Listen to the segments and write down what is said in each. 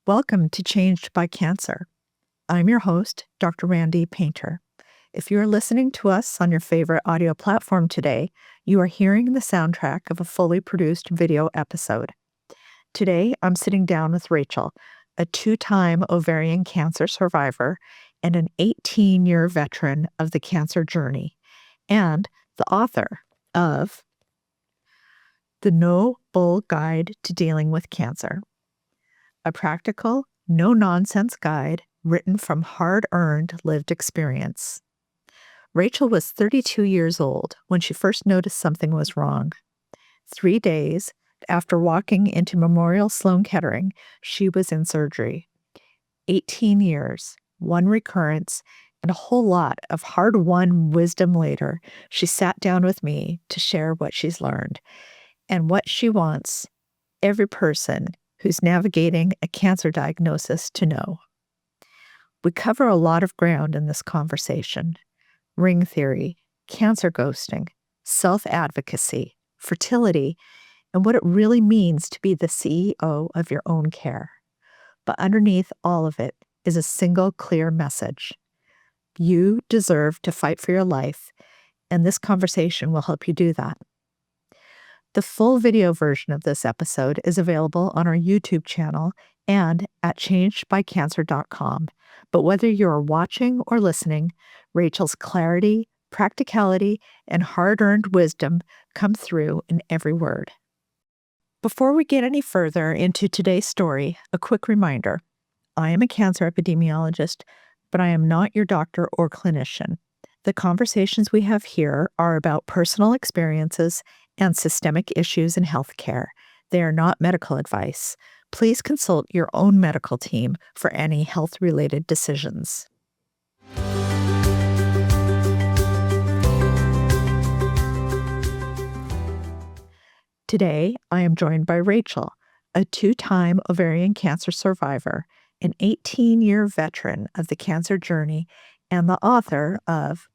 Welcome to Changed by Cancer. I'm your host, Dr. Randy Painter. If you're listening to us on your favorite audio platform today, you are hearing the soundtrack of a fully produced video episode. Today, I'm sitting down with Rachel, a two-time ovarian cancer survivor and an 18-year veteran of the cancer journey, and the author of The No Bull Guide to Dealing with Cancer, a practical, no-nonsense guide written from hard-earned lived experience. Rachel was 32 years old when she first noticed something was wrong. 3 days after walking into Memorial Sloan Kettering, she was in surgery. 18 years, one recurrence, and a whole lot of hard-won wisdom later, she sat down with me to share what she's learned and what she wants every person who's navigating a cancer diagnosis to know. We cover a lot of ground in this conversation: ring theory, cancer ghosting, self-advocacy, fertility, and what it really means to be the CEO of your own care. But underneath all of it is a single clear message. You deserve to fight for your life, and this conversation will help you do that. The full video version of this episode is available on our YouTube channel and at changedbycancer.com. But whether you're watching or listening, Rachel's clarity, practicality, and hard-earned wisdom come through in every word. Before we get any further into today's story, a quick reminder. I am a cancer epidemiologist, but I am not your doctor or clinician. The conversations we have here are about personal experiences and systemic issues in healthcare. They are not medical advice. Please consult your own medical team for any health-related decisions. Today, I am joined by Rachel, a two-time ovarian cancer survivor, an 18-year veteran of the cancer journey, and the author of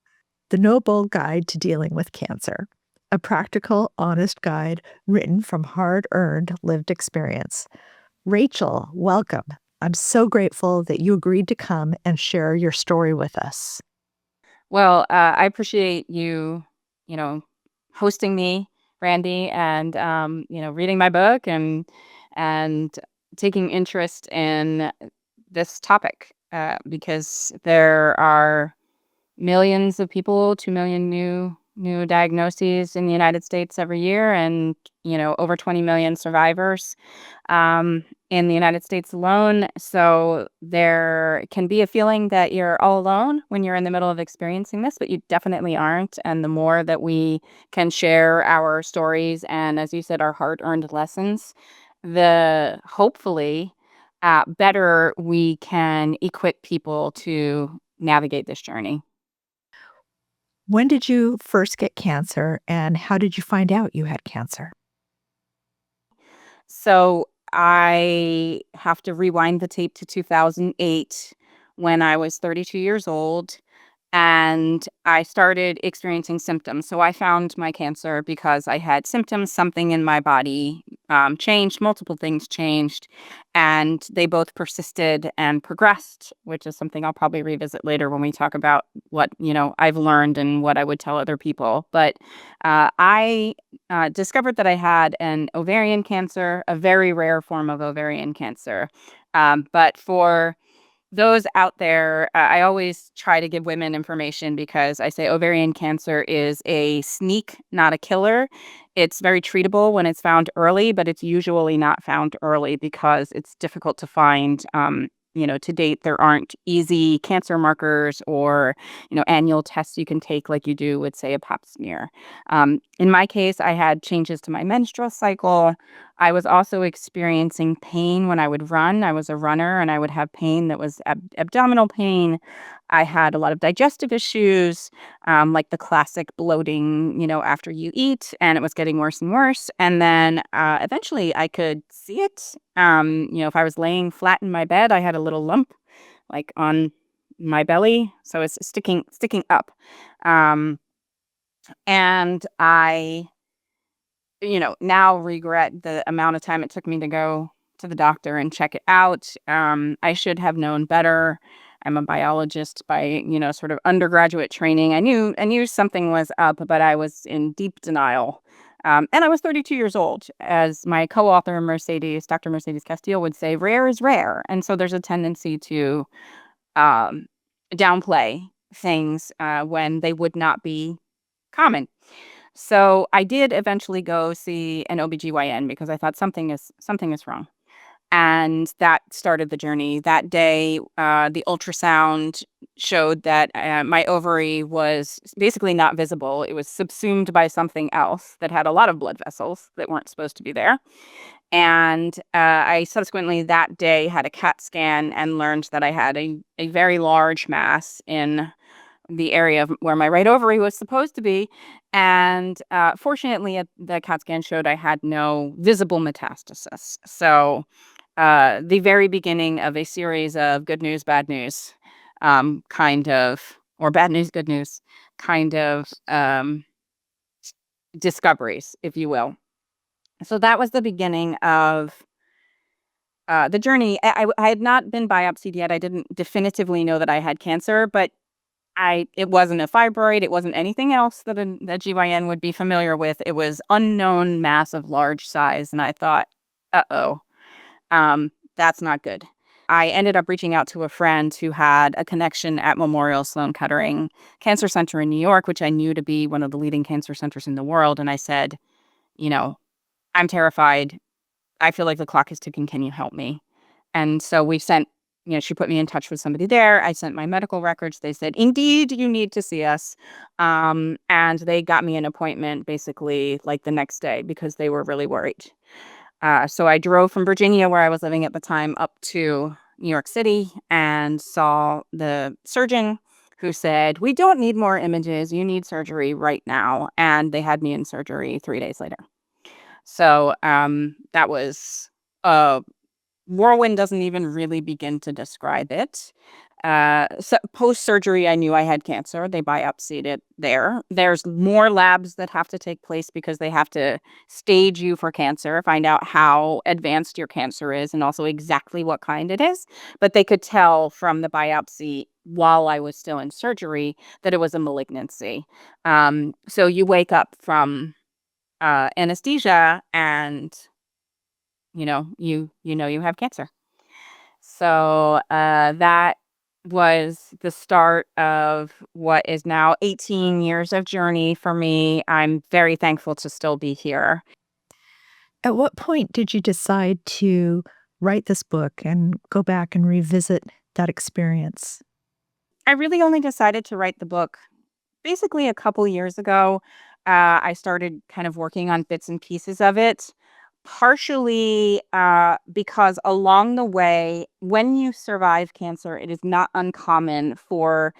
The No Bull Guide to Dealing with Cancer, a practical, honest guide written from hard-earned lived experience. Rachel, welcome. I'm so grateful that you agreed to come and share your story with us. Well, I appreciate you, hosting me, Randy, and reading my book and taking interest in this topic because there are millions of people, 2 million new diagnoses in the United States every year, and over 20 million survivors in the United States alone. So there can be a feeling that you're all alone when you're in the middle of experiencing this, but you definitely aren't. And the more that we can share our stories and, as you said, our hard-earned lessons, the hopefully better we can equip people to navigate this journey. When did you first get cancer, and how did you find out you had cancer? So I have to rewind the tape to 2008 when I was 32 years old and I started experiencing symptoms. So I found my cancer because I had symptoms, something in my body changed, multiple things changed, and they both persisted and progressed, which is something I'll probably revisit later when we talk about what, I've learned and what I would tell other people. But I discovered that I had an ovarian cancer, a very rare form of ovarian cancer. But for those out there, I always try to give women information because I say ovarian cancer is a sneak, not a killer. It's very treatable when it's found early, but it's usually not found early because it's difficult to find. To date, there aren't easy cancer markers or, annual tests you can take like you do with, say, a pap smear. In my case, I had changes to my menstrual cycle. I was also experiencing pain when I would run. I was a runner and I would have pain that was abdominal pain. I had a lot of digestive issues, like the classic bloating, after you eat, and it was getting worse and worse. And then eventually I could see it. If I was laying flat in my bed, I had a little lump like on my belly. So it's sticking up. And I now regret the amount of time it took me to go to the doctor and check it out. I should have known better. I'm a biologist by, sort of undergraduate training. I knew something was up, but I was in deep denial. And I was 32 years old. As my co-author, Dr. Mercedes Castiel would say, rare is rare. And so there's a tendency to um, downplay things when they would not be common. So I did eventually go see an OB-GYN because I thought something is wrong. And that started the journey. That day, the ultrasound showed that my ovary was basically not visible. It was subsumed by something else that had a lot of blood vessels that weren't supposed to be there. And I subsequently that day had a CAT scan and learned that I had a very large mass in the area of where my right ovary was supposed to be. And fortunately, the CAT scan showed I had no visible metastasis. So the very beginning of a series of good news, bad news, kind of, or bad news, good news, kind of discoveries, if you will. So that was the beginning of the journey. I had not been biopsied yet. I didn't definitively know that I had cancer, but it wasn't a fibroid. It wasn't anything else that a GYN would be familiar with. It was unknown mass of large size. And I thought, uh-oh, that's not good. I ended up reaching out to a friend who had a connection at Memorial Sloan Kettering Cancer Center in New York, which I knew to be one of the leading cancer centers in the world. And I said, I'm terrified. I feel like the clock is ticking. Can you help me? And so she put me in touch with somebody there. I sent my medical records. They said, indeed, you need to see us. And they got me an appointment basically like the next day because they were really worried. So I drove from Virginia, where I was living at the time, up to New York City and saw the surgeon who said, we don't need more images. You need surgery right now. And they had me in surgery 3 days later. So that was whirlwind doesn't even really begin to describe it. So post-surgery, I knew I had cancer. They biopsied it there. There's more labs that have to take place because they have to stage you for cancer, find out how advanced your cancer is, and also exactly what kind it is. But they could tell from the biopsy while I was still in surgery that it was a malignancy. So you wake up from anesthesia and you have cancer. So that was the start of what is now 18 years of journey for me. I'm very thankful to still be here. At what point did you decide to write this book and go back and revisit that experience? I really only decided to write the book basically a couple years ago. I started kind of working on bits and pieces of it, partially because along the way, when you survive cancer, it is not uncommon for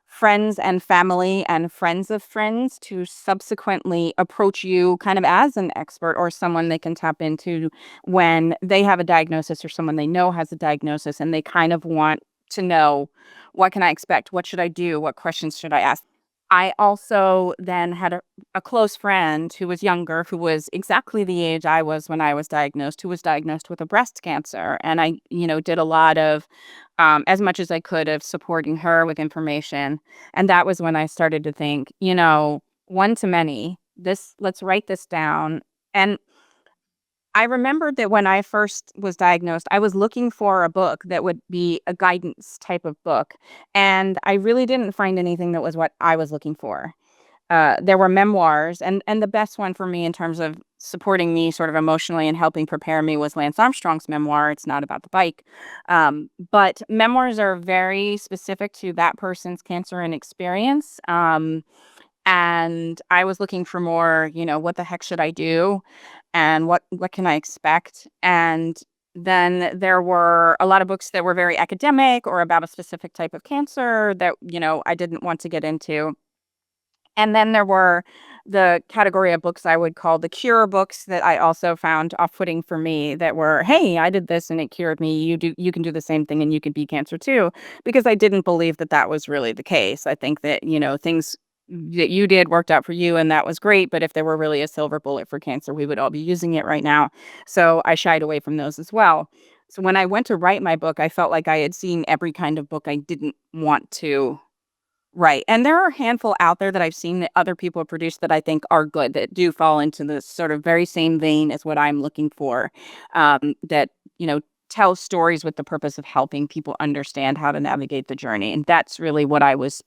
friends and family and friends of friends to subsequently approach you kind of as an expert or someone they can tap into when they have a diagnosis or someone they know has a diagnosis, and they kind of want to know, what can I expect? What should I do? What questions should I ask? I also then had a close friend who was younger, who was exactly the age I was when I was diagnosed, who was diagnosed with a breast cancer. And I, did a lot of, as much as I could, of supporting her with information. And that was when I started to think, one to many, let's write this down. And I remembered that when I first was diagnosed, I was looking for a book that would be a guidance type of book. And I really didn't find anything that was what I was looking for. There were memoirs, and the best one for me in terms of supporting me sort of emotionally and helping prepare me was Lance Armstrong's memoir. It's not about the bike. But memoirs are very specific to that person's cancer and experience. And I was looking for more, what the heck should I do? And what can I expect? And then there were a lot of books that were very academic or about a specific type of cancer that, I didn't want to get into. And then there were the category of books I would call the cure books that I also found off-putting for me, that were, hey, I did this and it cured me. You can do the same thing and you can beat cancer too, because I didn't believe that that was really the case. I think that, things that you did worked out for you, and that was great. But if there were really a silver bullet for cancer, we would all be using it right now. So I shied away from those as well. So when I went to write my book, I felt like I had seen every kind of book I didn't want to write. And there are a handful out there that I've seen that other people have produced that I think are good, that do fall into the sort of very same vein as what I'm looking for, that, tell stories with the purpose of helping people understand how to navigate the journey. And that's really what I was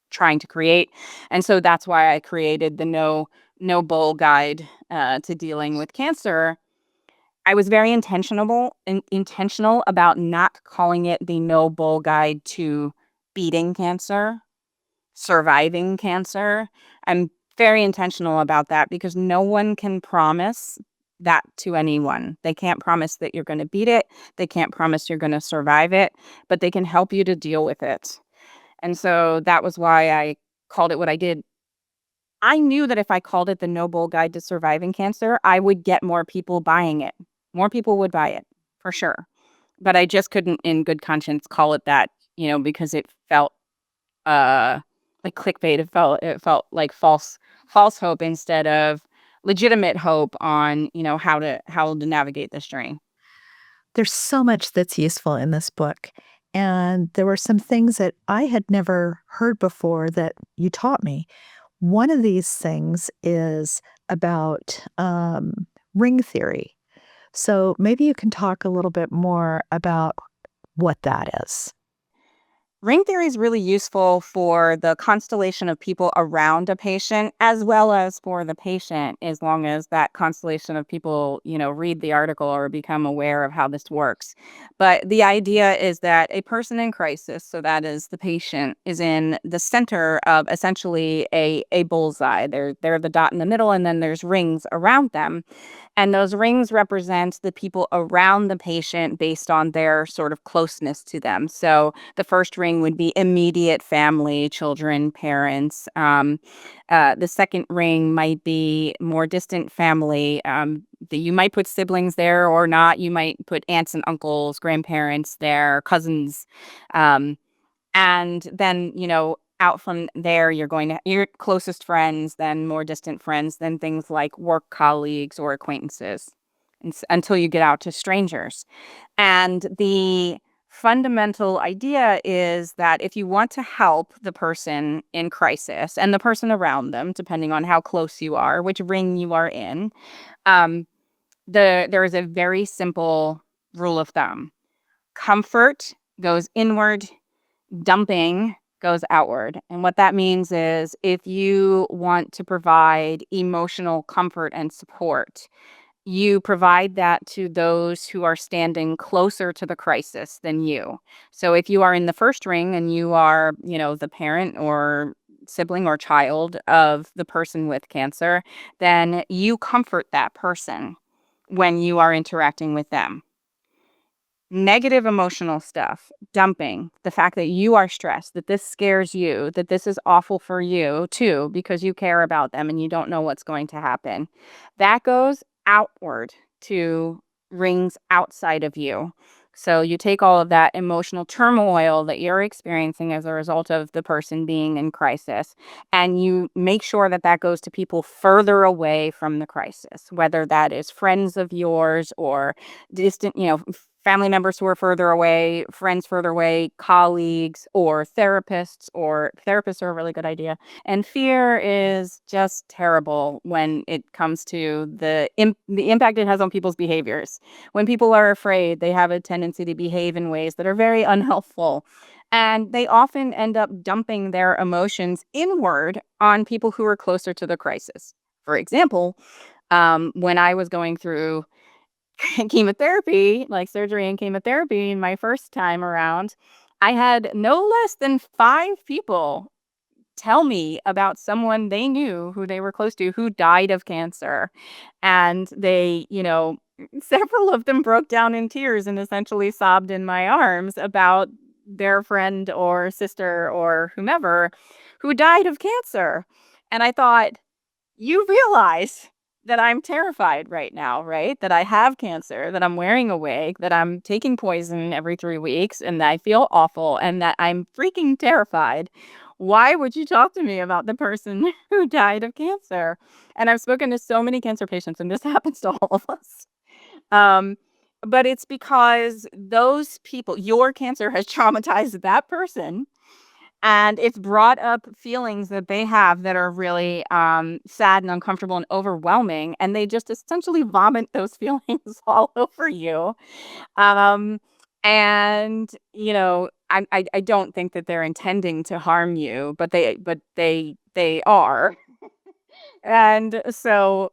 trying to create. And so that's why I created the no bull guide to dealing with cancer. I was very intentional about not calling it the no bull guide to beating cancer, surviving cancer. I'm very intentional about that because no one can promise that to anyone. They can't promise that you're going to beat it. They can't promise you're going to survive it, but they can help you to deal with it. And so that was why I called it what I did. I knew that if I called it the No Bull Guide to Surviving Cancer, I would get more people buying it. More people would buy it, for sure. But I just couldn't, in good conscience, call it that, because it felt uh like clickbait. It felt like false hope instead of legitimate hope on, how to navigate this journey. There's so much that's useful in this book. And there were some things that I had never heard before that you taught me. One of these things is about ring theory. So maybe you can talk a little bit more about what that is. Ring theory is really useful for the constellation of people around a patient as well as for the patient, as long as that constellation of people, read the article or become aware of how this works. But the idea is that a person in crisis, so that is the patient, is in the center of essentially a bullseye. They're the dot in the middle, and then there's rings around them. And those rings represent the people around the patient based on their sort of closeness to them. So the first ring would be immediate family, children, parents. The second ring might be more distant family. That you might put siblings there or not. You might put aunts and uncles, grandparents there, cousins. And then, out from there, you're going to your closest friends, then more distant friends, then things like work colleagues or acquaintances, until you get out to strangers. And the fundamental idea is that if you want to help the person in crisis and the person around them, depending on how close you are, which ring you are in, um, there is a very simple rule of thumb. Comfort goes inward, dumping goes outward. And what that means is if you want to provide emotional comfort and support, you provide that to those who are standing closer to the crisis than you. So if you are in the first ring and you are, the parent or sibling or child of the person with cancer, then you comfort that person when you are interacting with them. Negative emotional stuff, dumping, the fact that you are stressed, that this scares you, that this is awful for you too, because you care about them and you don't know what's going to happen. That goes outward to rings outside of you. So you take all of that emotional turmoil that you're experiencing as a result of the person being in crisis, and you make sure that that goes to people further away from the crisis, whether that is friends of yours or distant, family members who are further away, friends further away, colleagues, or therapists. Or therapists are a really good idea. And fear is just terrible when it comes to the impact it has on people's behaviors. When people are afraid, they have a tendency to behave in ways that are very unhelpful. And they often end up dumping their emotions inward on people who are closer to the crisis. For example, when I was going through chemotherapy, like surgery and chemotherapy, my first time around, I had no less than 5 people tell me about someone they knew who they were close to who died of cancer. And they, several of them broke down in tears and essentially sobbed in my arms about their friend or sister or whomever who died of cancer. And I thought, you realize that I'm terrified right now, right? That I have cancer, that I'm wearing a wig, that I'm taking poison every 3 weeks, and that I feel awful, and that I'm freaking terrified. Why would you talk to me about the person who died of cancer? And I've spoken to so many cancer patients, and this happens to all of us. Um, but it's because those people, your cancer has traumatized that person, and it's brought up feelings that they have that are really sad and uncomfortable and overwhelming. And they just essentially vomit those feelings all over you. Um, and I don't think that they're intending to harm you, but they are. And so,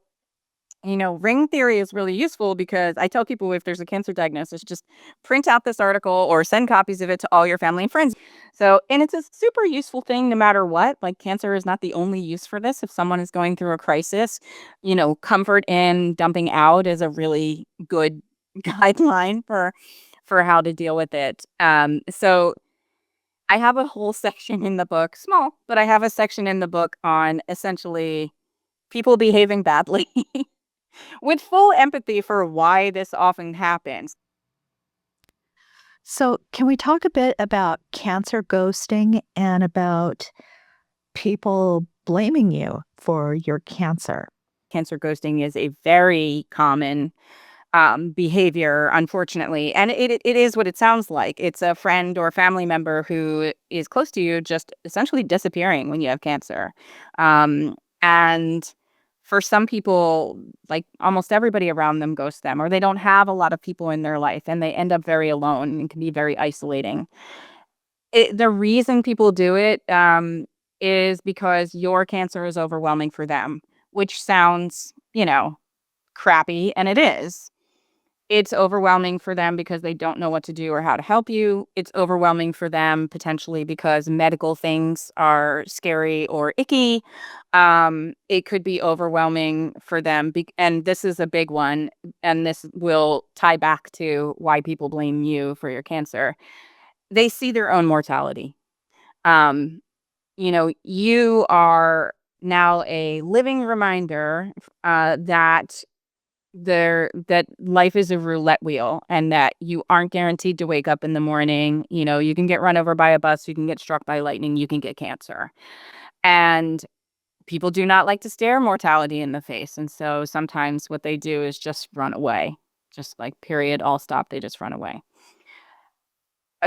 ring theory is really useful because I tell people if there's a cancer diagnosis, just print out this article or send copies of it to all your family and friends. So, and it's a super useful thing no matter what. Like, cancer is not the only use for this. If someone is going through a crisis, comfort in dumping out is a really good guideline for how to deal with it. So I have a whole section in the book, small, but I have a section in the book on essentially people behaving badly with full empathy for why this often happens. So, can we talk a bit about cancer ghosting and about people blaming you for your cancer? Cancer ghosting is a very common behavior, unfortunately. And it is what it sounds like. It's a friend or family member who is close to you just essentially disappearing when you have cancer. And for some people, like almost everybody around them ghosts them, or they don't have a lot of people in their life and they end up very alone and can be very isolating. The reason people do it is because your cancer is overwhelming for them, which sounds, crappy, and it is. It's overwhelming for them because they don't know what to do or how to help you. It's overwhelming for them potentially because medical things are scary or icky. It could be overwhelming for them. And this is a big one. And this will tie back to why people blame you for your cancer. They see their own mortality. Um, you are now a living reminder that life is a roulette wheel and that you aren't guaranteed to wake up in the morning. You can get run over by a bus, you can get struck by lightning, you can get cancer. And people do not like to stare mortality in the face. And so sometimes what they do is just run away. Just like period, all stop, they just run away.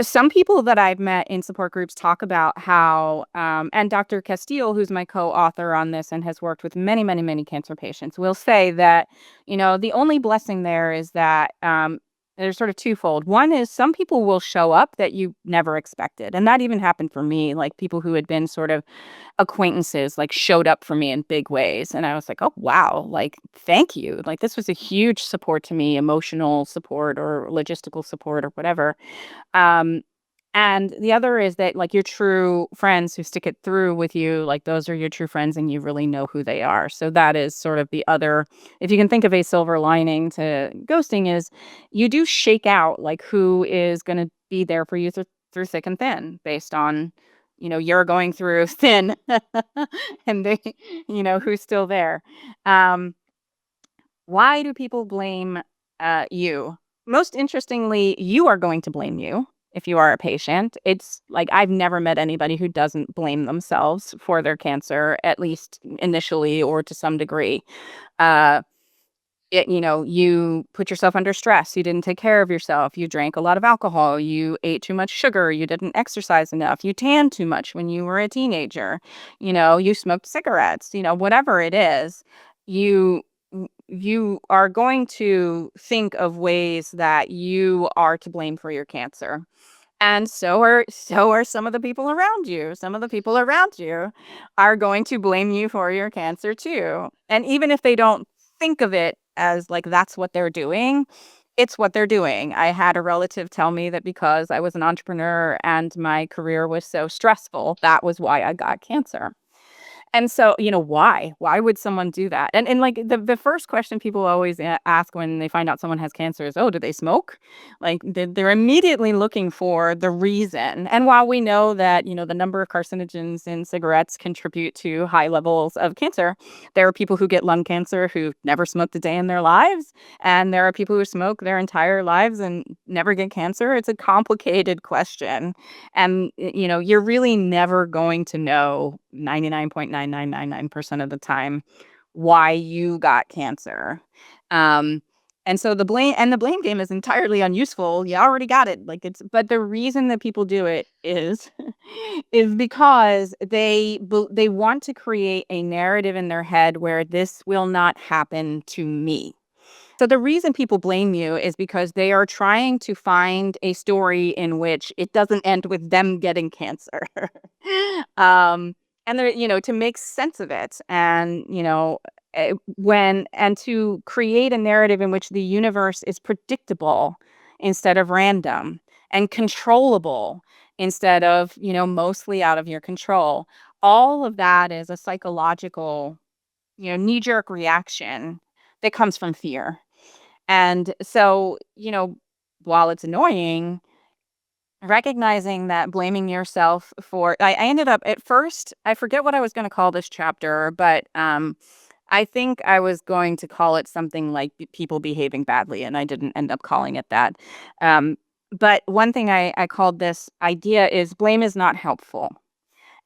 Some people that I've met in support groups talk about how, and Dr. Castiel, who's my co-author on this and has worked with many, many, many cancer patients, will say that, the only blessing there is that there's sort of twofold. One is some people will show up that you never expected. And that even happened for me, like people who had been sort of acquaintances, like showed up for me in big ways. And I was like, oh, wow, like, thank you. Like, this was a huge support to me, emotional support or logistical support or whatever. Um, and the other is that, like, your true friends who stick it through with you, like, those are your true friends and you really know who they are. So that is sort of the other, if you can think of a silver lining to ghosting, is you do shake out, like, who is going to be there for you through thick and thin based on, you're going through thin and they, who's still there. Um, why do people blame you? Most interestingly, you are going to blame you if you are a patient. It's like I've never met anybody who doesn't blame themselves for their cancer, at least initially or to some degree. Uh, you put yourself under stress. You didn't take care of yourself. You drank a lot of alcohol. You ate too much sugar. You didn't exercise enough. You tanned too much when you were a teenager. You smoked cigarettes. Whatever it is, you you are going to think of ways that you are to blame for your cancer. And so are some of the people around you. Some of the people around you are going to blame you for your cancer too. And even if they don't think of it as like that's what they're doing, it's what they're doing. I had a relative tell me that because I was an entrepreneur and my career was so stressful, that was why I got cancer. And so, why? Why would someone do that? And like the first question people always ask when they find out someone has cancer is, "Oh, do they smoke?" Like they're immediately looking for the reason. And while we know that, the number of carcinogens in cigarettes contribute to high levels of cancer, there are people who get lung cancer who never smoked a day in their lives, and there are people who smoke their entire lives and never get cancer. It's a complicated question. And, you're really never going to know 99.9999% of the time why you got cancer. Um, and so the blame game is entirely unuseful. You already got it. But the reason that people do it is is because they want to create a narrative in their head where this will not happen to me. So the reason people blame you is because they are trying to find a story in which it doesn't end with them getting cancer. um, and they're, to make sense of it and, to create a narrative in which the universe is predictable instead of random and controllable instead of, mostly out of your control. All of that is a psychological, knee-jerk reaction that comes from fear. And so, while it's annoying, recognizing that blaming yourself for I ended up at first, I forget what I was going to call this chapter, but I think I was going to call it something like people behaving badly, and I didn't end up calling it that. Um, but one thing I called this idea is blame is not helpful.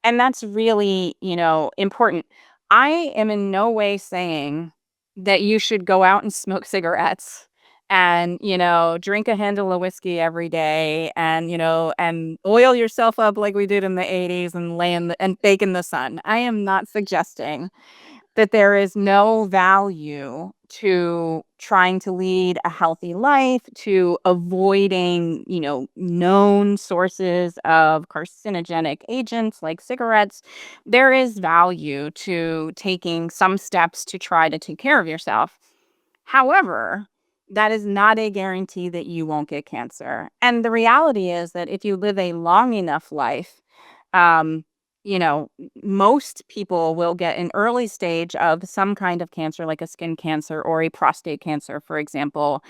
And that's really, important. I am in no way saying that you should go out and smoke cigarettes and, drink a handle of whiskey every day and, and oil yourself up like we did in the 80s and and bake in the sun. I am not suggesting that there is no value to trying to lead a healthy life, to avoiding, known sources of carcinogenic agents like cigarettes. There is value to taking some steps to try to take care of yourself. However, that is not a guarantee that you won't get cancer. And the reality is that if you live a long enough life, um, most people will get an early stage of some kind of cancer, like a skin cancer or a prostate cancer, for example,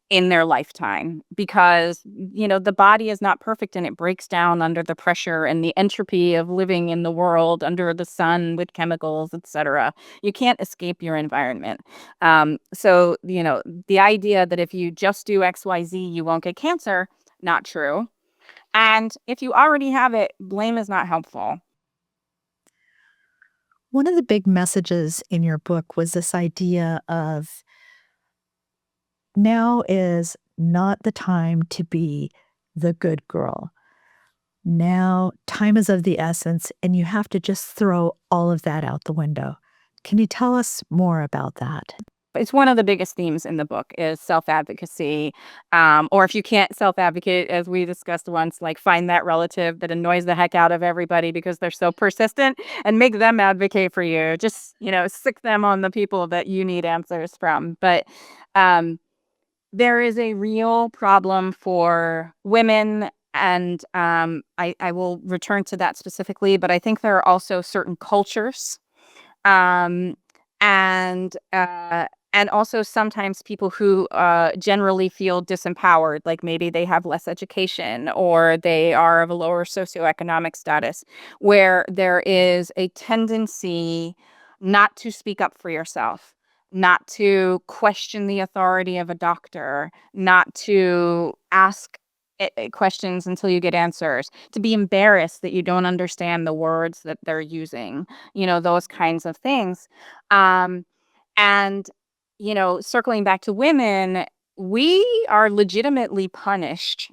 in their lifetime because, the body is not perfect and it breaks down under the pressure and the entropy of living in the world under the sun with chemicals, etc. You can't escape your environment. So, the idea that if you just do XYZ, you won't get cancer, not true. And if you already have it, blame is not helpful. One of the big messages in your book was this idea of now is not the time to be the good girl. Now, time is of the essence, and you have to just throw all of that out the window. Can you tell us more about that? It's one of the biggest themes in the book is self-advocacy. Or if you can't self-advocate, as we discussed once, like find that relative that annoys the heck out of everybody because they're so persistent and make them advocate for you. Just, sick them on the people that you need answers from. But um, there is a real problem for women. And I will return to that specifically, but I think there are also certain cultures um, and uh, and also sometimes people who generally feel disempowered, like maybe they have less education or they are of a lower socioeconomic status, where there is a tendency not to speak up for yourself, not to question the authority of a doctor, not to ask questions until you get answers, to be embarrassed that you don't understand the words that they're using, those kinds of things. Um, and, circling back to women, we are legitimately punished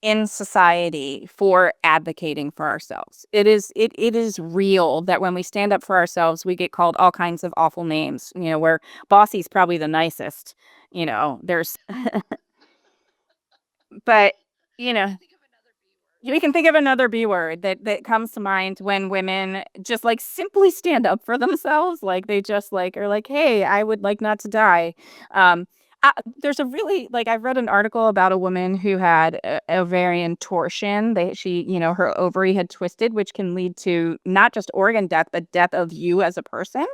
in society for advocating for ourselves. It is real that when we stand up for ourselves, we get called all kinds of awful names, where Bossy's probably the nicest, there's but you know we can think of another B word that comes to mind when women just like simply stand up for themselves. Like they just like are like, hey, I would like not to die. Um, There's a really I've read an article about a woman who had ovarian torsion. Her ovary had twisted, which can lead to not just organ death, but death of you as a person.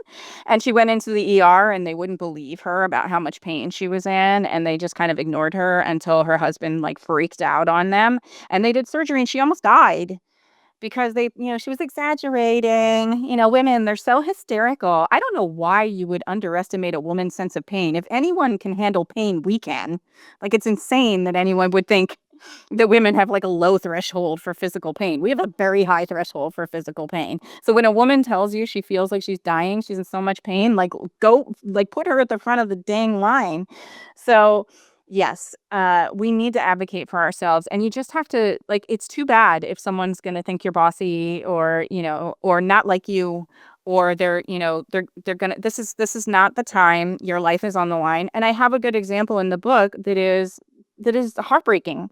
And she went into the ER and they wouldn't believe her about how much pain she was in. And they just kind of ignored her until her husband freaked out on them. And they did surgery and she almost died because she was exaggerating. Women, they're so hysterical. I don't know why you would underestimate a woman's sense of pain. If anyone can handle pain, we can. It's insane that anyone would think that women have a low threshold for physical pain. We have a very high threshold for physical pain. So when a woman tells you she feels like she's dying, she's in so much pain, go, put her at the front of the dang line. So yes, we need to advocate for ourselves, and you just have to it's too bad if someone's going to think you're bossy or, or not like you, or they're going to this is not the time. Your life is on the line. And I have a good example in the book that is heartbreaking.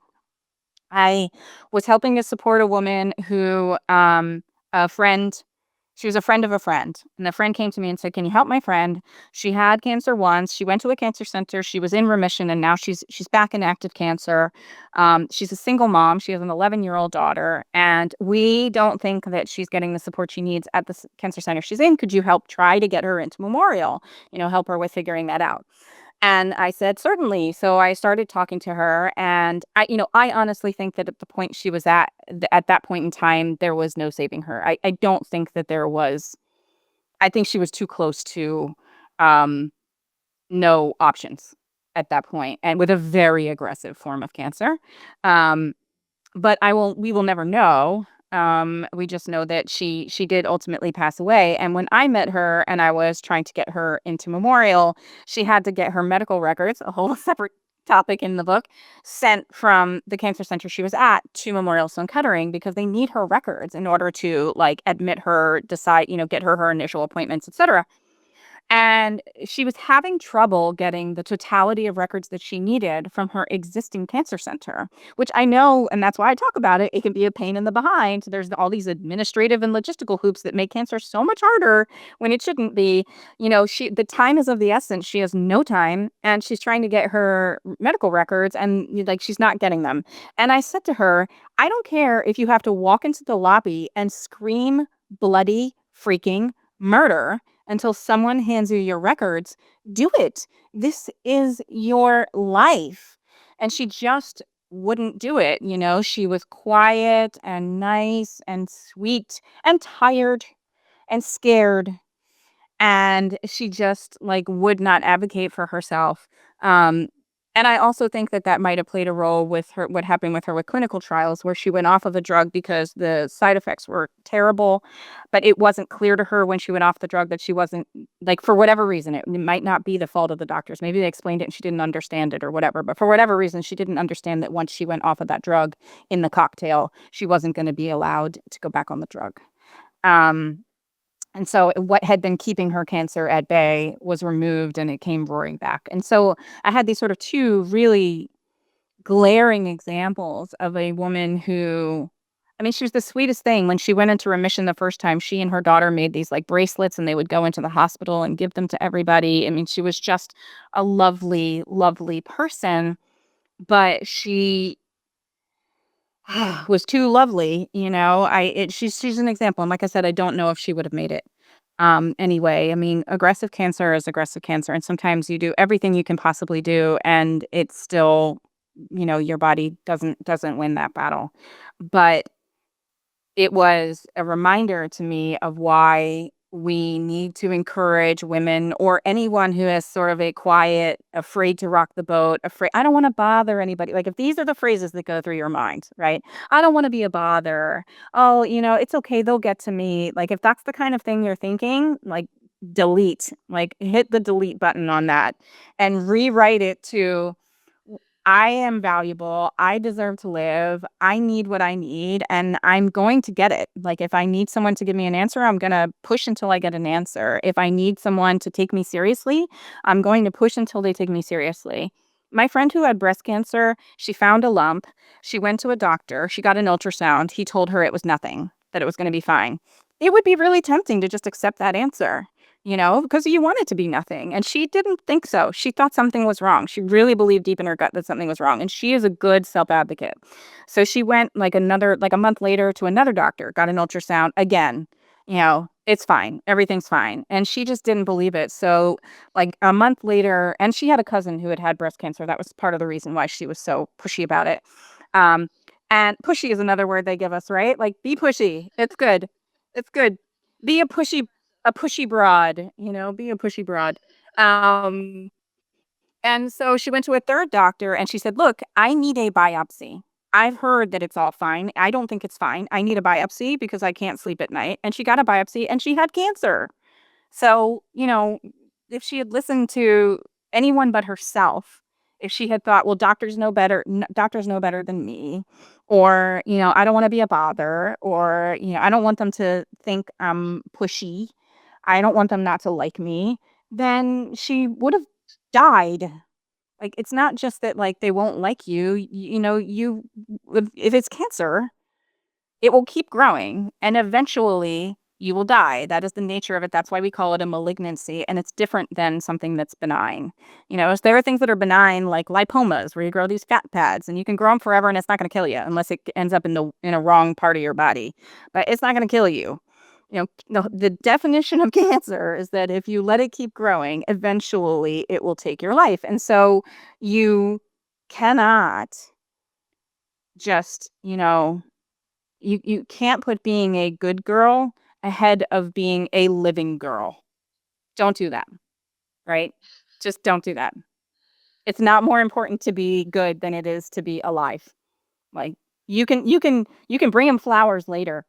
I was helping to support a woman who a friend she was a friend of a friend, and the friend came to me and said, "Can you help my friend? She had cancer once. She went to a cancer center. She was in remission, and now she's back in active cancer. She's a single mom. She has an 11-year-old daughter, and we don't think that she's getting the support she needs at the cancer center she's in. Could you help try to get her into Memorial? Help her with figuring that out." And I said, "Certainly." So I started talking to her, and I honestly think that at the point she was at that point in time, there was no saving her. I don't think that there was. I think she was too close to um, no options at that point, and with a very aggressive form of cancer. Um, but we will never know. We just know that she did ultimately pass away. And when I met her and I was trying to get her into Memorial, she had to get her medical records, a whole separate topic in the book, sent from the cancer center she was at to Memorial Sloan Kettering because they need her records in order to admit her, decide, get her initial appointments, etc. And she was having trouble getting the totality of records that she needed from her existing cancer center, which I know, and that's why I talk about it. It can be a pain in the behind. There's all these administrative and logistical hoops that make cancer so much harder when it shouldn't be. The time is of the essence. She has no time, and she's trying to get her medical records, and she's not getting them. And I said to her, "I don't care if you have to walk into the lobby and scream bloody freaking murder until someone hands you your records. Do it. This is your life." And she just wouldn't do it. She was quiet and nice and sweet and tired and scared, and she just would not advocate for herself. Um, and I also think that that might have played a role with her, what happened with her with clinical trials, where she went off of the drug because the side effects were terrible, but it wasn't clear to her when she went off the drug that she wasn't for whatever reason. It might not be the fault of the doctors. Maybe they explained it and she didn't understand it or whatever. But for whatever reason, she didn't understand that once she went off of that drug in the cocktail, she wasn't going to be allowed to go back on the drug. Um, and so what had been keeping her cancer at bay was removed and it came roaring back. And so I had these sort of two really glaring examples of a woman who, I mean, she was the sweetest thing. When she went into remission the first time, she and her daughter made these bracelets and they would go into the hospital and give them to everybody. I mean, she was just a lovely, lovely person, but she was too lovely. She's an example. And like I said, I don't know if she would have made it. Anyway, I mean, aggressive cancer is aggressive cancer, and sometimes you do everything you can possibly do, and it's still, your body doesn't win that battle. But it was a reminder to me of why we need to encourage women or anyone who is sort of a quiet, afraid to rock the boat, afraid, I don't want to bother anybody. If these are the phrases that go through your mind, right? I don't want to be a bother. Oh, it's okay. They'll get to me. If that's the kind of thing you're thinking, delete, hit the delete button on that and rewrite it to, I am valuable. I deserve to live. I need what I need, and I'm going to get it. If I need someone to give me an answer, I'm going to push until I get an answer. If I need someone to take me seriously, I'm going to push until they take me seriously. My friend who had breast cancer, she found a lump. She went to a doctor. She got an ultrasound. He told her it was nothing, that it was going to be fine. It would be really tempting to just accept that answer. because you want it to be nothing. And she didn't think so. She thought something was wrong. She really believed deep in her gut that something was wrong. And she is a good self-advocate. So she went like a month later to another doctor, got an ultrasound again. It's fine. Everything's fine. And she just didn't believe it. So like a month later, and she had a cousin who had breast cancer. That was part of the reason why she was so pushy about it. Um, and pushy is another word they give us, right? Like, be pushy. It's good. It's good. Be a pushy broad, be a pushy broad. Um, and so she went to a third doctor and she said, "Look, I need a biopsy. I've heard that it's all fine. I don't think it's fine. I need a biopsy because I can't sleep at night." And she got a biopsy and she had cancer. So, if she had listened to anyone but herself, if she had thought, well, doctors know better than me, or, I don't want to be a bother, or, I don't want them to think I'm pushy. I don't want them not to like me, then she would have died. Like, it's not just that, like, they won't like you. If it's cancer, it will keep growing, and eventually you will die. That is the nature of it. That's why we call it a malignancy, and it's different than something that's benign. So there are things that are benign, like lipomas, where you grow these fat pads, and you can grow them forever, and it's not going to kill you unless it ends up in a wrong part of your body. But it's not going to kill you. The definition of cancer is that if you let it keep growing, eventually it will take your life. And so you cannot just, you can't put being a good girl ahead of being a living girl. Don't do that, right? Just don't do that. It's not more important to be good than it is to be alive. Like, you can bring him flowers later.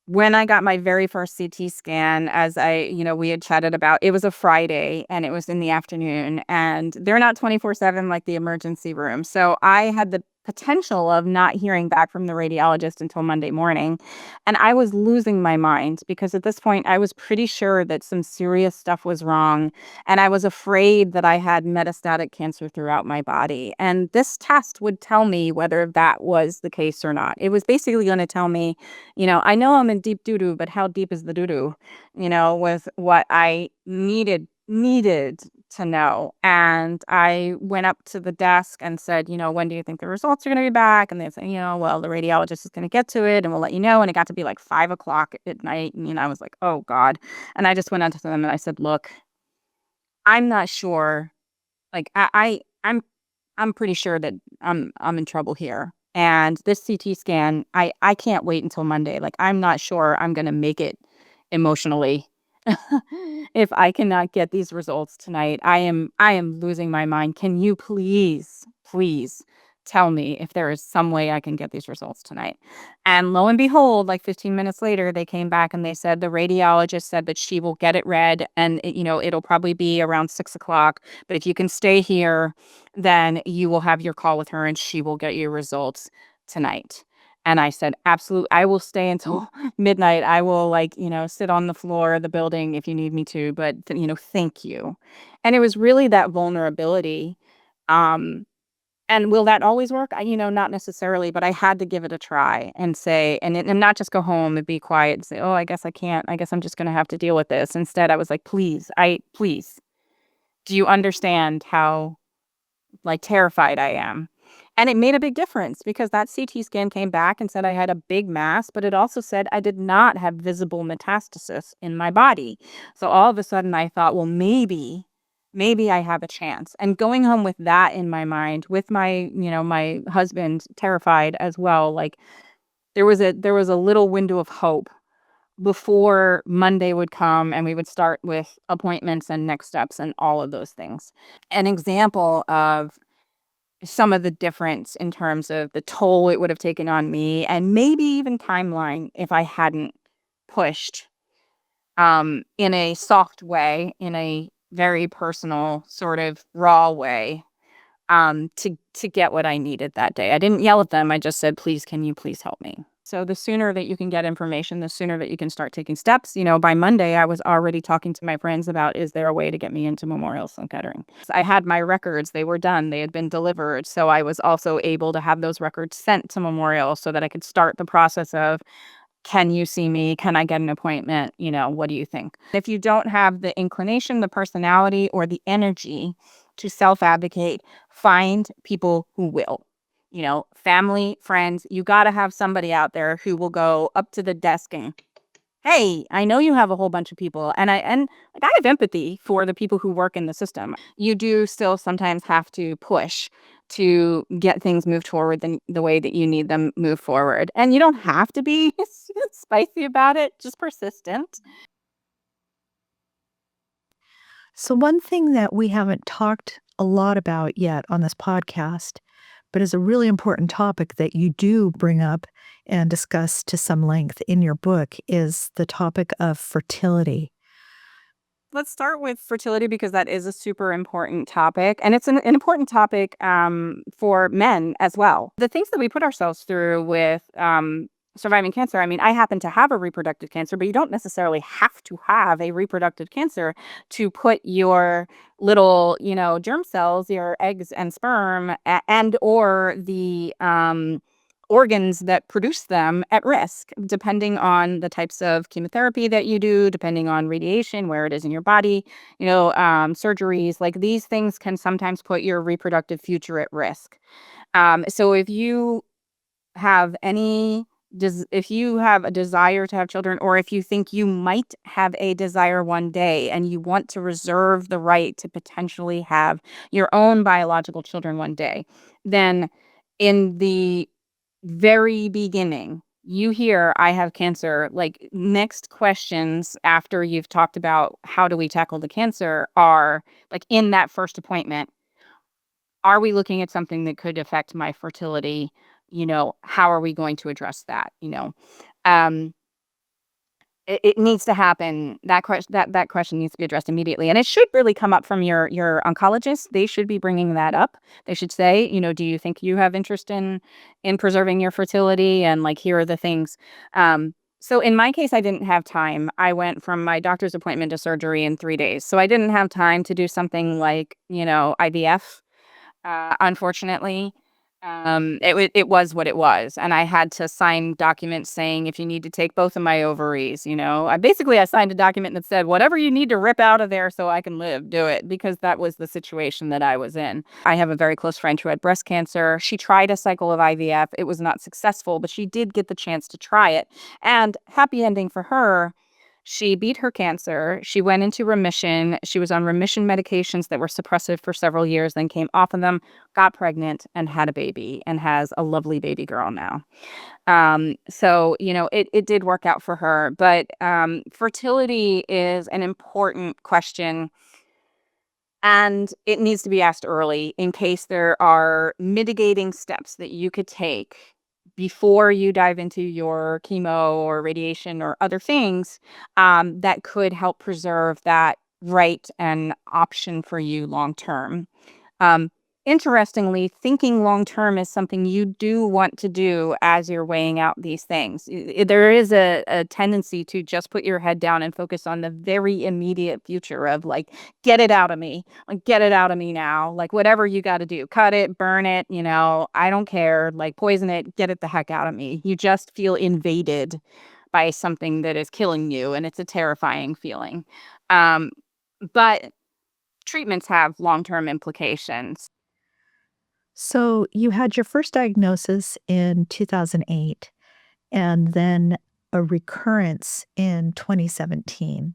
When I got my very first CT scan, as we had chatted about, it was a Friday and it was in the afternoon, and they're not 24/7 like the emergency room. So I had the potential of not hearing back from the radiologist until Monday morning. And I was losing my mind because at this point I was pretty sure that some serious stuff was wrong. And I was afraid that I had metastatic cancer throughout my body. And this test would tell me whether that was the case or not. It was basically going to tell me, I know I'm in deep doo-doo, but how deep is the doo-doo, was what I needed to know. And I went up to the desk and said, "When do you think the results are going to be back?" And they said, "Well, the radiologist is going to get to it and we'll let you know." And it got to be like 5 o'clock at night. And, I was like, "Oh God." And I just went up to them and I said, "Look, I'm not sure. Like, I'm pretty sure that I'm in trouble here. And this CT scan, I can't wait until Monday. Like, I'm not sure I'm gonna make it emotionally if I cannot get these results tonight. I am losing my mind. Can you please tell me if there is some way I can get these results tonight?" And lo and behold, like 15 minutes later, they came back and they said the radiologist said that she will get it read, and it'll probably be around 6 o'clock. But if you can stay here, then you will have your call with her and she will get your results tonight. And I said, "Absolutely. I will stay until midnight. I will, like, sit on the floor of the building if you need me to, but thank you." And it was really that vulnerability. Um, and will that always work? Not necessarily, but I had to give it a try and say, and not just go home and be quiet and say, "Oh, I guess I can't. I guess I'm just going to have to deal with this." Instead, I was like, please, do you understand how, like, terrified I am? And it made a big difference because that CT scan came back and said I had a big mass, but it also said I did not have visible metastasis in my body. So all of a sudden I thought, well, maybe I have a chance. And going home with that in my mind, with my husband terrified as well, like, there was a little window of hope before Monday would come and we would start with appointments and next steps and all of those things. An example of some of the difference in terms of the toll it would have taken on me and maybe even timeline if I hadn't pushed in a soft way, in a very personal, sort of raw way, to get what I needed that day. I didn't yell at them. I just said, "Please, can you please help me?" So the sooner that you can get information, the sooner that you can start taking steps. By Monday, I was already talking to my friends about, is there a way to get me into Memorial Sloan Kettering? I had my records. They were done. They had been delivered. So I was also able to have those records sent to Memorial so that I could start the process of Can you see me? Can I get an appointment? What do you think? If you don't have the inclination, the personality, or the energy to self-advocate, find people who will. Family, friends, you got to have somebody out there who will go up to the desk and, hey, I know you have a whole bunch of people, and like, I have empathy for the people who work in the system. You do still sometimes have to push to get things moved forward the way that you need them moved forward. And you don't have to be spicy about it, just persistent. So, one thing that we haven't talked a lot about yet on this podcast, but is a really important topic that you do bring up and discuss to some length in your book, is the topic of fertility. Let's start with fertility because that is a super important topic, and it's an important topic for men as well. The things that we put ourselves through with surviving cancer. I mean, I happen to have a reproductive cancer, but you don't necessarily have to have a reproductive cancer to put your little, germ cells, your eggs and sperm, and or the organs that produce them at risk, depending on the types of chemotherapy that you do, depending on radiation, where it is in your body, surgeries. Like, these things can sometimes put your reproductive future at risk. So have any if you have a desire to have children, or if you think you might have a desire one day and you want to reserve the right to potentially have your own biological children one day, then in the very beginning, you hear I have cancer, like, next questions after you've talked about how do we tackle the cancer are, like, in that first appointment, are we looking at something that could affect my fertility? How are we going to address that? Um, it needs to happen. That question needs to be addressed immediately, and it should really come up from your oncologist. They should be bringing that up. They should say, do you think you have interest in preserving your fertility? And, like, here are the things. So in my case, I didn't have time. I went from my doctor's appointment to surgery in 3 days, so I didn't have time to do something like IVF. Unfortunately, it was what it was, and I had to sign documents saying, "If you need to take both of my ovaries," I signed a document that said, "Whatever you need to rip out of there so I can live, do it," because that was the situation that I was in. I have a very close friend who had breast cancer. She tried a cycle of IVF. It was not successful, but she did get the chance to try it, and happy ending for her. She beat her cancer. She went into remission. She was on remission medications that were suppressive for several years, then came off of them, got pregnant, and had a baby, and has a lovely baby girl now. So, it did work out for her. But fertility is an important question, and it needs to be asked early in case there are mitigating steps that you could take before you dive into your chemo or radiation or other things, that could help preserve that right and option for you long term. Um, Interestingly, thinking long term is something you do want to do as you're weighing out these things. There is a tendency to just put your head down and focus on the very immediate future of, like, get it out of me, like, get it out of me now, like, whatever you got to do, cut it, burn it, I don't care, like, poison it, get it the heck out of me. You just feel invaded by something that is killing you, and it's a terrifying feeling. Um, but treatments have long term implications. So, you had your first diagnosis in 2008 and then a recurrence in 2017.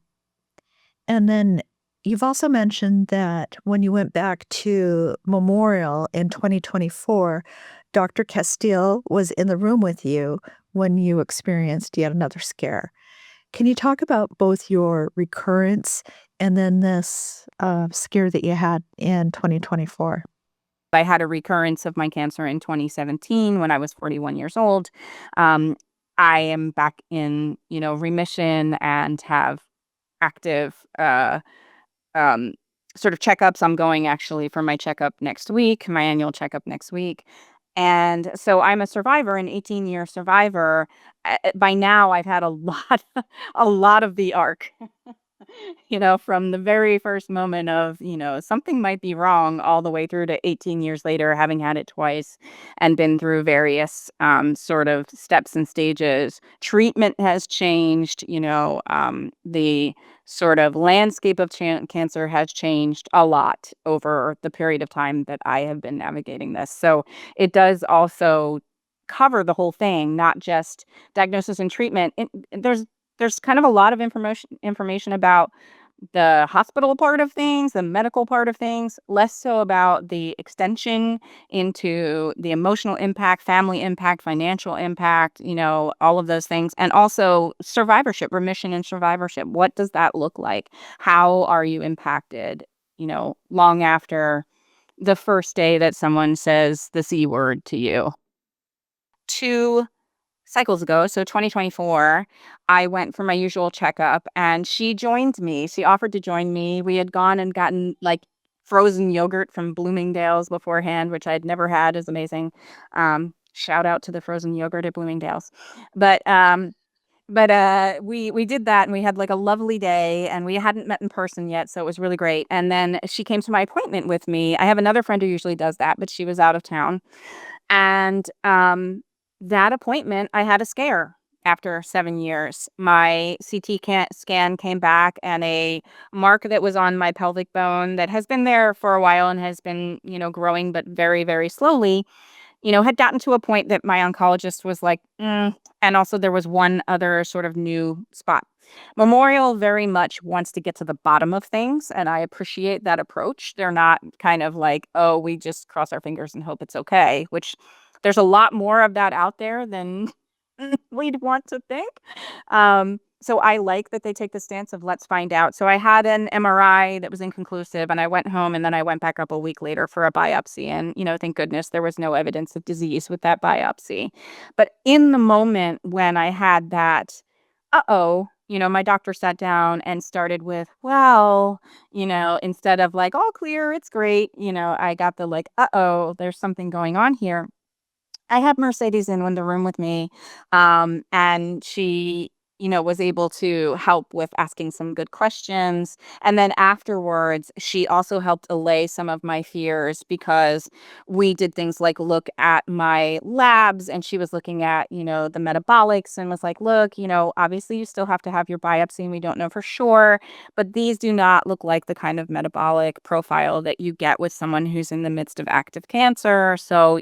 And then you've also mentioned that when you went back to Memorial in 2024, Dr. Castiel was in the room with you when you experienced yet another scare. Can you talk about both your recurrence and then this scare that you had in 2024? I had a recurrence of my cancer in 2017 when I was 41 years old. Um, I am back in, remission and have active um, sort of checkups. I'm going actually for my checkup next week, my annual checkup next week. And so I'm a survivor, an 18-year survivor. By now, I've had a lot, a lot of the arc. from the very first moment of, something might be wrong all the way through to 18 years later, having had it twice and been through various sort of steps and stages. Treatment has changed, the sort of landscape of cancer has changed a lot over the period of time that I have been navigating this. So it does also cover the whole thing, not just diagnosis and treatment. There's kind of a lot of information about the hospital part of things, the medical part of things, less so about the extension into the emotional impact, family impact, financial impact, all of those things. And also survivorship, remission and survivorship. What does that look like? How are you impacted, long after the first day that someone says the C word to you? 2 cycles ago, so 2024, I went for my usual checkup and she joined me. She offered to join me. We had gone and gotten like frozen yogurt from Bloomingdale's beforehand, which I'd never had. Is amazing. Shout out to the frozen yogurt at Bloomingdale's. But we did that and we had like a lovely day and we hadn't met in person yet, so it was really great. And then she came to my appointment with me. I have another friend who usually does that, but she was out of town. And, that appointment, I had a scare after 7 years. My scan came back and a mark that was on my pelvic bone that has been there for a while and has been, growing, but very, very slowly, had gotten to a point that my oncologist was like, and also there was one other sort of new spot. Memorial very much wants to get to the bottom of things, and I appreciate that approach. They're not kind of like, oh, we just cross our fingers and hope it's okay, which there's a lot more of that out there than we'd want to think. So I like that they take the stance of let's find out. So I had an MRI that was inconclusive and I went home and then I went back up a week later for a biopsy. And, thank goodness there was no evidence of disease with that biopsy. But in the moment when I had that, my doctor sat down and started with, well, instead of like, all clear, it's great. I got the like, there's something going on here. I had Mercedes in the room with me, and she, was able to help with asking some good questions. And then afterwards, she also helped allay some of my fears because we did things like look at my labs, and she was looking at, the metabolics and was like, look, obviously you still have to have your biopsy, and we don't know for sure, but these do not look like the kind of metabolic profile that you get with someone who's in the midst of active cancer. So,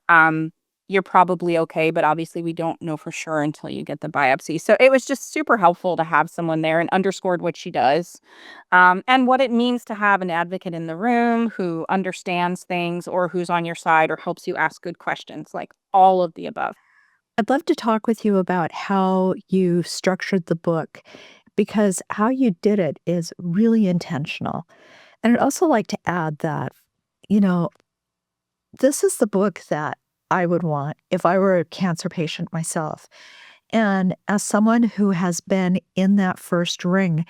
um, you're probably okay, but obviously we don't know for sure until you get the biopsy. So it was just super helpful to have someone there and underscored what she does, and what it means to have an advocate in the room who understands things or who's on your side or helps you ask good questions, like all of the above. I'd love to talk with you about how you structured the book because how you did it is really intentional. And I'd also like to add that, you know, this is the book that I would want if I were a cancer patient myself. And as someone who has been in that first ring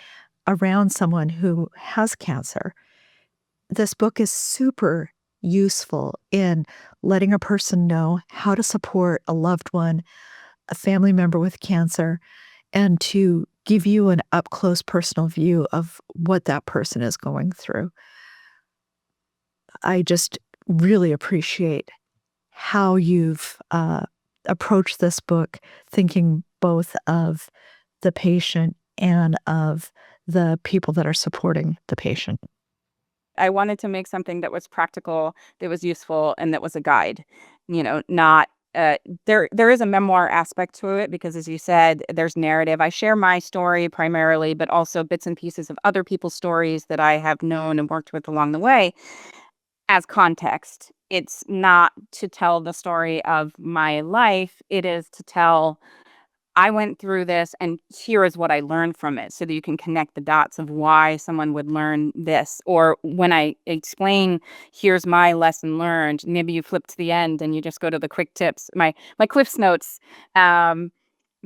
around someone who has cancer, this book is super useful in letting a person know how to support a loved one, a family member with cancer, and to give you an up close personal view of what that person is going through. I just really appreciate how you've approached this book, thinking both of the patient and of the people that are supporting the patient. I wanted to make something that was practical, that was useful, and that was a guide. Not there is a memoir aspect to it because, as you said, there's narrative. I share my story primarily, but also bits and pieces of other people's stories that I have known and worked with along the way as context. It's not to tell the story of my life. It is to tell I went through this and here is what I learned from it so that you can connect the dots of why someone would learn this. Or when I explain, here's my lesson learned, maybe you flip to the end and you just go to the quick tips, my Cliff's notes,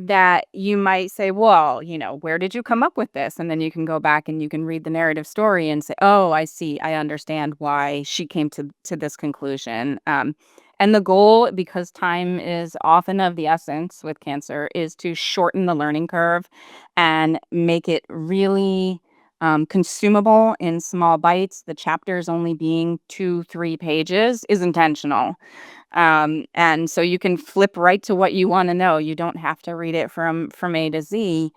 that you might say, well, where did you come up with this? And then you can go back and you can read the narrative story and say, oh, I see. I understand why she came to this conclusion. And the goal, because time is often of the essence with cancer, is to shorten the learning curve and make it really consumable in small bites. The chapters only being 2-3 pages is intentional. And so you can flip right to what you want to know. You don't have to read it from A to Z.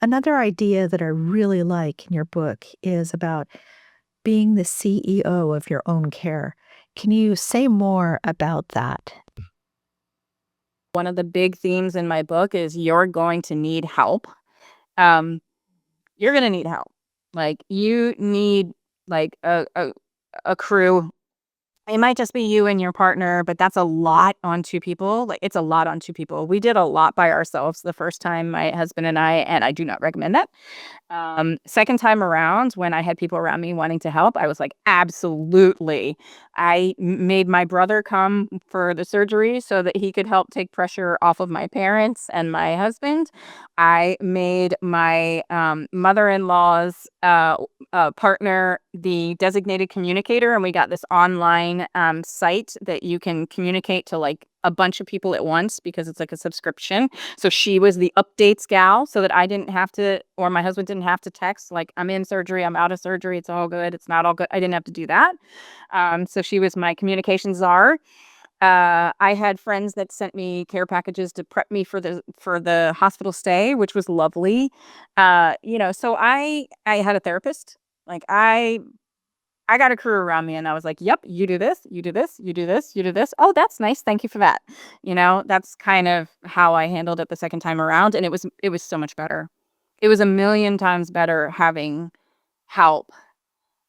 Another idea that I really like in your book is about being the CEO of your own care. Can you say more about that? One of the big themes in my book is you're going to need help. Um, you're gonna need help. Like, you need, like, a crew. It might just be you and your partner, but that's a lot on 2 people. Like, it's a lot on 2 people. We did a lot by ourselves the first time, my husband and I do not recommend that. Second time around, when I had people around me wanting to help, I was like, absolutely. Made my brother come for the surgery so that he could help take pressure off of my parents and my husband. I made my mother-in-law's partner the designated communicator, and we got this online site that you can communicate to like a bunch of people at once because it's like a subscription. So she was the updates gal so that I didn't have to, or my husband didn't have to text, like, I'm in surgery, I'm out of surgery, it's all good, it's not all good. I didn't have to do that. So she was my communication czar. I had friends that sent me care packages to prep me for the hospital stay, which was lovely. So I had a therapist. Like, I got a crew around me and I was like, "Yep, you do this, you do this, you do this, you do this. Oh, that's nice. Thank you for that." That's kind of how I handled it the second time around, and it was so much better. It was a million times better having help.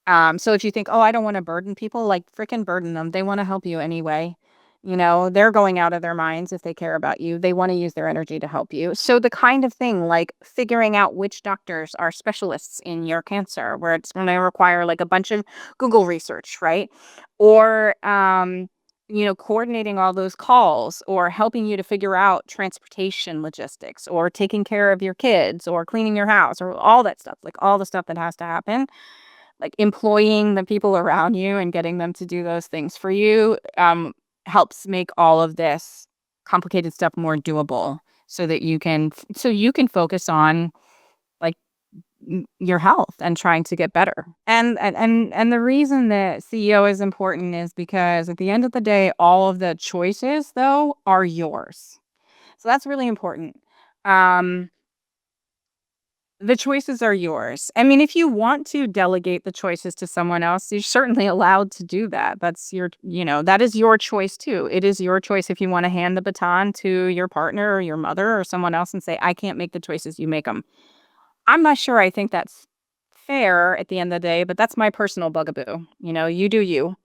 So if you think, "Oh, I don't wanna burden people," like, freaking burden them. They wanna help you anyway. They're going out of their minds if they care about you. They wanna use their energy to help you. So the kind of thing, like figuring out which doctors are specialists in your cancer, where it's gonna require, like, a bunch of Google research, right? Or, coordinating all those calls or helping you to figure out transportation logistics or taking care of your kids or cleaning your house or all that stuff, like, all the stuff that has to happen, like employing the people around you and getting them to do those things for you, helps make all of this complicated stuff more doable so that you can focus on, like, your health and trying to get better. And the reason that CEO is important is because at the end of the day, all of the choices though are yours. So that's really important. Um The choices are yours. I mean, if you want to delegate the choices to someone else, you're certainly allowed to do that. That is your choice too. It is your choice if you want to hand the baton to your partner or your mother or someone else and say, I can't make the choices, you make them. I'm not sure I think that's fair at the end of the day, but that's my personal bugaboo. You do you.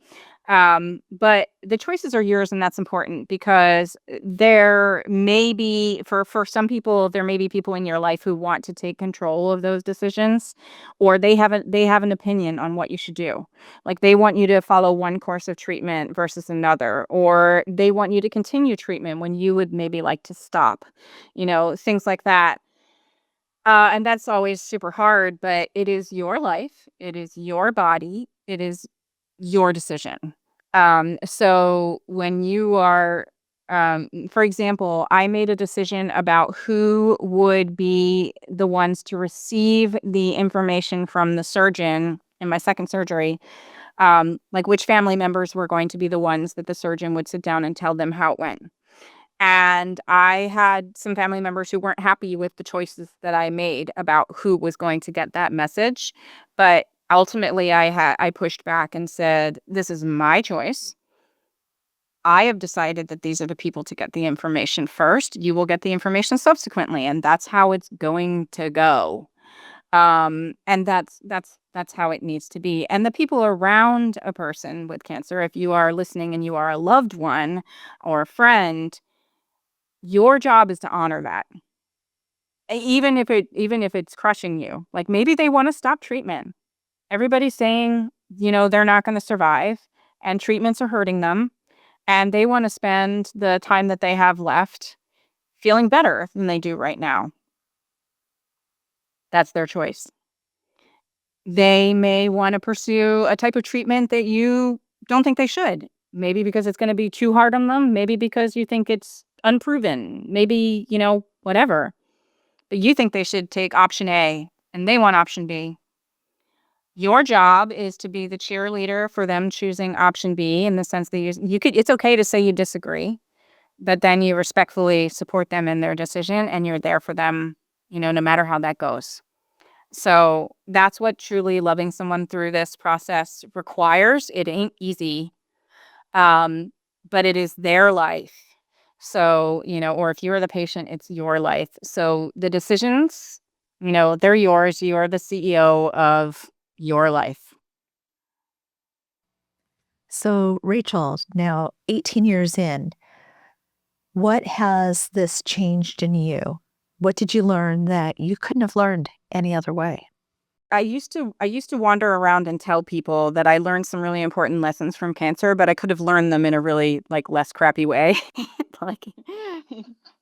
But the choices are yours, and that's important because there may be for some people, there may be people in your life who want to take control of those decisions, or they have an opinion on what you should do. Like, they want you to follow one course of treatment versus another, or they want you to continue treatment when you would maybe like to stop. Things like that. And that's always super hard, but it is your life, it is your body, it is your decision. So when you are, for example, I made a decision about who would be the ones to receive the information from the surgeon in my second surgery, like which family members were going to be the ones that the surgeon would sit down and tell them how it went. And I had some family members who weren't happy with the choices that I made about who was going to get that message. But ultimately, I pushed back and said, "This is my choice. I have decided that these are the people to get the information first. You will get the information subsequently, and that's how it's going to go." And that's how it needs to be. And the people around a person with cancer, if you are listening and you are a loved one or a friend, your job is to honor that. Even if it's crushing you. Like, maybe they wanna stop treatment. Everybody's saying, they're not gonna survive, and treatments are hurting them, and they wanna spend the time that they have left feeling better than they do right now. That's their choice. They may wanna pursue a type of treatment that you don't think they should, Maybe because it's going to be too hard on them. Maybe because you think it's unproven. Maybe, whatever. But you think they should take option A and they want option B. Your job is to be the cheerleader for them choosing option B, in the sense that it's okay to say you disagree, but then you respectfully support them in their decision and you're there for them, no matter how that goes. So that's what truly loving someone through this process requires. It ain't easy, but it is their life. So, or if you're the patient, it's your life. So the decisions, they're yours. You are the CEO of your life. So, Rachel, now 18 years in, what has this changed in you? What did you learn that you couldn't have learned any other way? I used to wander around and tell people that I learned some really important lessons from cancer, but I could have learned them in a really less crappy way. Like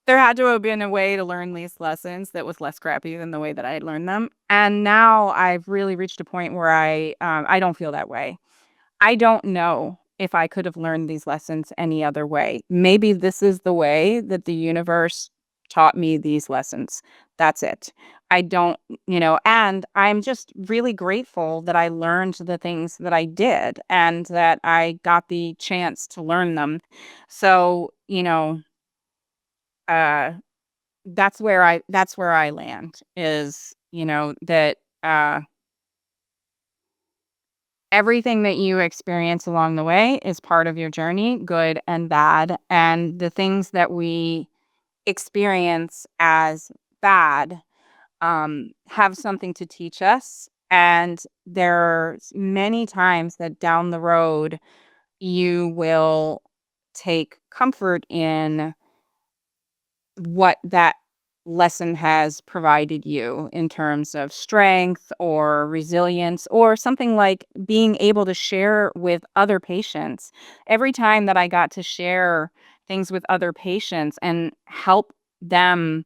there had to have been a way to learn these lessons that was less crappy than the way that I had learned them. And now I've really reached a point where I don't feel that way. I don't know if I could have learned these lessons any other way. Maybe this is the way that the universe taught me these lessons. That's it. I don't, and I'm just really grateful that I learned the things that I did and that I got the chance to learn them. So, uh that's where I land is, that everything that you experience along the way is part of your journey, good and bad. And the things that we experience as bad have something to teach us. And there's many times that down the road, you will take comfort in what that lesson has provided you in terms of strength or resilience, or something like being able to share with other patients. Every time that I got to share things with other patients and help them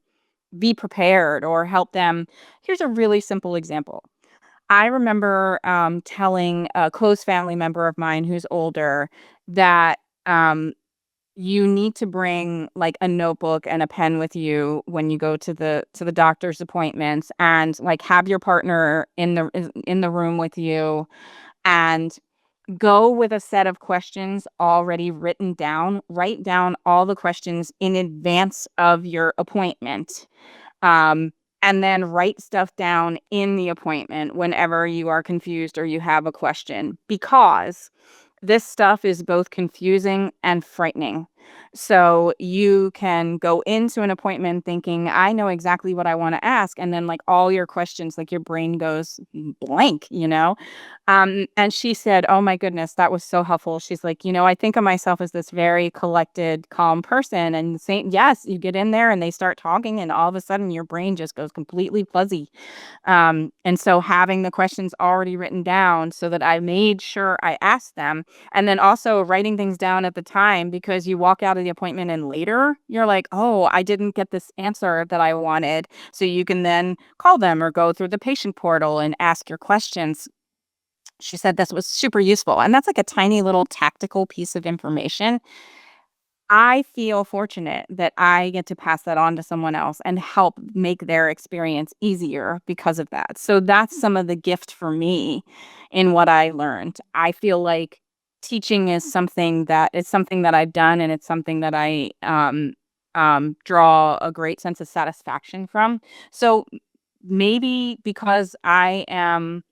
be prepared or help them. Here's a really simple example. I remember telling a close family member of mine who's older that um, you need to bring a notebook and a pen with you when you go to the doctor's appointments, and have your partner in the room with you, and go with a set of questions already written down. Write down all the questions in advance of your appointment. Um, and then write stuff down in the appointment whenever you are confused or you have a question, because this stuff is both confusing and frightening. So you can go into an appointment thinking, I know exactly what I want to ask. And then all your questions, your brain goes blank, and she said, oh my goodness, that was so helpful. She's like, I think of myself as this very collected, calm person. And saying, yes, you get in there and they start talking and all of a sudden your brain just goes completely fuzzy. And so having the questions already written down so that I made sure I asked them, and then also writing things down at the time, because you walk out of the appointment and later you're like, oh, I didn't get this answer that I wanted. So you can then call them or go through the patient portal and ask your questions. She said this was super useful. And that's a tiny little tactical piece of information. I feel fortunate that I get to pass that on to someone else and help make their experience easier because of that. So that's some of the gift for me in what I learned. I feel like teaching is something that I've done, and it's something that I draw a great sense of satisfaction from. So maybe because I am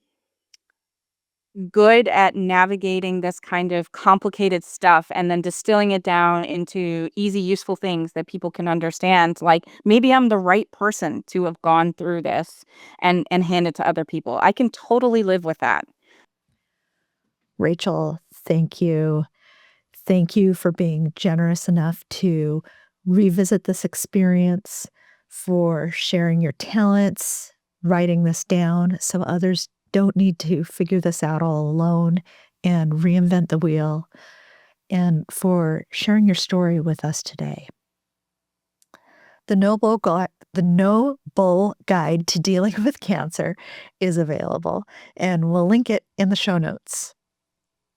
good at navigating this kind of complicated stuff and then distilling it down into easy, useful things that people can understand. Maybe I'm the right person to have gone through this and hand it to other people. I can totally live with that. Rachel, thank you. Thank you for being generous enough to revisit this experience, for sharing your talents, writing this down so others don't need to figure this out all alone and reinvent the wheel, and for sharing your story with us today. The Noble Guide to Dealing with Cancer is available, and we'll link it in the show notes.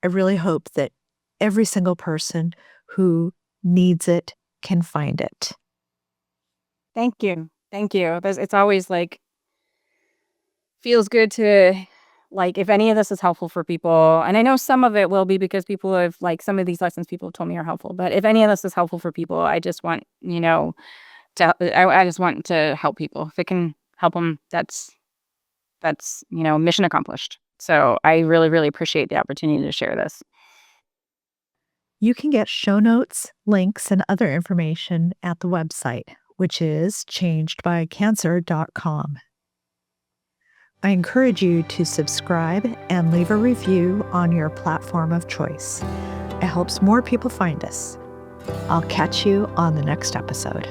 I really hope that every single person who needs it can find it. Thank you. Thank you. It's always like, feels good to, like, if any of this is helpful for people, and I know some of it will be because people have, like, some of these lessons people have told me are helpful, but if any of this is helpful for people, I just want, I just want to help people. If it can help them, that's, mission accomplished. So I really, really appreciate the opportunity to share this. You can get show notes, links, and other information at the website, which is changedbycancer.com. I encourage you to subscribe and leave a review on your platform of choice. It helps more people find us. I'll catch you on the next episode.